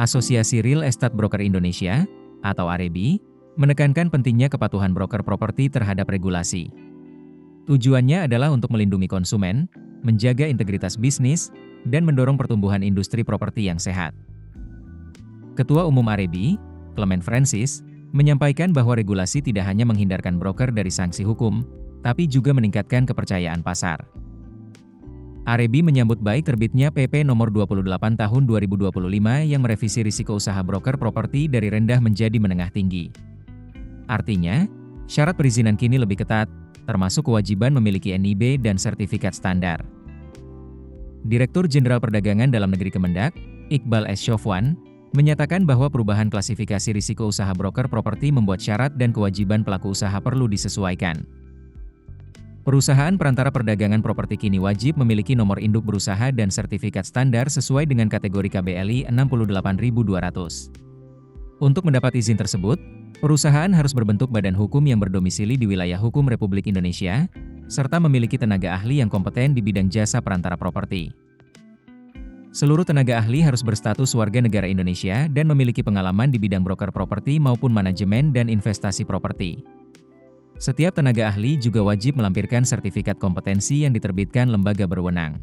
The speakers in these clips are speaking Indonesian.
Asosiasi Real Estate Broker Indonesia, atau AREBI, menekankan pentingnya kepatuhan broker properti terhadap regulasi. Tujuannya adalah untuk melindungi konsumen, menjaga integritas bisnis, dan mendorong pertumbuhan industri properti yang sehat. Ketua Umum AREBI, Clement Francis, menyampaikan bahwa regulasi tidak hanya menghindarkan broker dari sanksi hukum, tapi juga meningkatkan kepercayaan pasar. AREBI menyambut baik terbitnya PP Nomor 28 Tahun 2025 yang merevisi risiko usaha broker properti dari rendah menjadi menengah tinggi. Artinya, syarat perizinan kini lebih ketat, termasuk kewajiban memiliki NIB dan sertifikat standar. Direktur Jenderal Perdagangan Dalam Negeri Kemendak, Iqbal S. Syofwan, menyatakan bahwa perubahan klasifikasi risiko usaha broker properti membuat syarat dan kewajiban pelaku usaha perlu disesuaikan. Perusahaan perantara perdagangan properti kini wajib memiliki nomor induk berusaha dan sertifikat standar sesuai dengan kategori KBLI 68200. Untuk mendapat izin tersebut, perusahaan harus berbentuk badan hukum yang berdomisili di wilayah hukum Republik Indonesia, serta memiliki tenaga ahli yang kompeten di bidang jasa perantara properti. Seluruh tenaga ahli harus berstatus warga negara Indonesia dan memiliki pengalaman di bidang broker properti maupun manajemen dan investasi properti. Setiap tenaga ahli juga wajib melampirkan sertifikat kompetensi yang diterbitkan lembaga berwenang.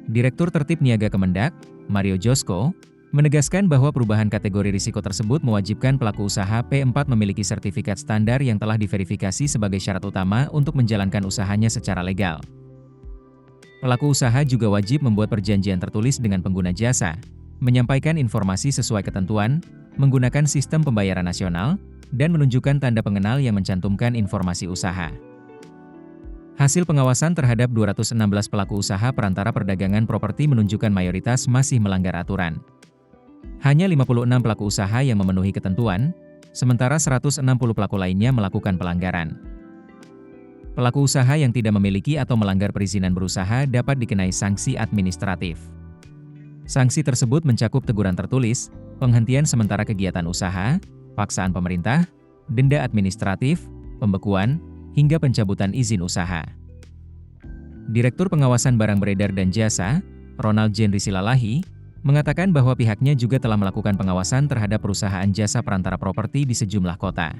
Direktur Tertib Niaga Kemendak, Mario Josko, menegaskan bahwa perubahan kategori risiko tersebut mewajibkan pelaku usaha P4 memiliki sertifikat standar yang telah diverifikasi sebagai syarat utama untuk menjalankan usahanya secara legal. Pelaku usaha juga wajib membuat perjanjian tertulis dengan pengguna jasa, menyampaikan informasi sesuai ketentuan, menggunakan sistem pembayaran nasional, dan menunjukkan tanda pengenal yang mencantumkan informasi usaha. Hasil pengawasan terhadap 216 pelaku usaha perantara perdagangan properti menunjukkan mayoritas masih melanggar aturan. Hanya 56 pelaku usaha yang memenuhi ketentuan, sementara 160 pelaku lainnya melakukan pelanggaran. Pelaku usaha yang tidak memiliki atau melanggar perizinan berusaha dapat dikenai sanksi administratif. Sanksi tersebut mencakup teguran tertulis, penghentian sementara kegiatan usaha, paksaan pemerintah, denda administratif, pembekuan, hingga pencabutan izin usaha. Direktur Pengawasan Barang Beredar dan Jasa, Ronald Jenry Silalahi, mengatakan bahwa pihaknya juga telah melakukan pengawasan terhadap perusahaan jasa perantara properti di sejumlah kota.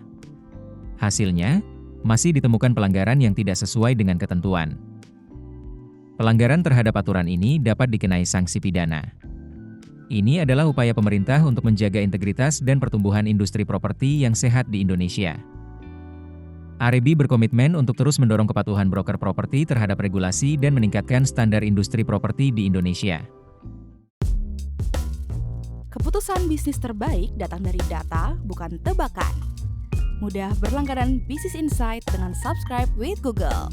Hasilnya, masih ditemukan pelanggaran yang tidak sesuai dengan ketentuan. Pelanggaran terhadap aturan ini dapat dikenai sanksi pidana. Ini adalah upaya pemerintah untuk menjaga integritas dan pertumbuhan industri properti yang sehat di Indonesia. AREBI berkomitmen untuk terus mendorong kepatuhan broker properti terhadap regulasi dan meningkatkan standar industri properti di Indonesia. Keputusan bisnis terbaik datang dari data, bukan tebakan. Mudah berlangganan Business Insight dengan subscribe with Google.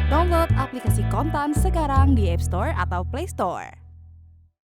Download aplikasi Kontan sekarang di App Store atau Play Store.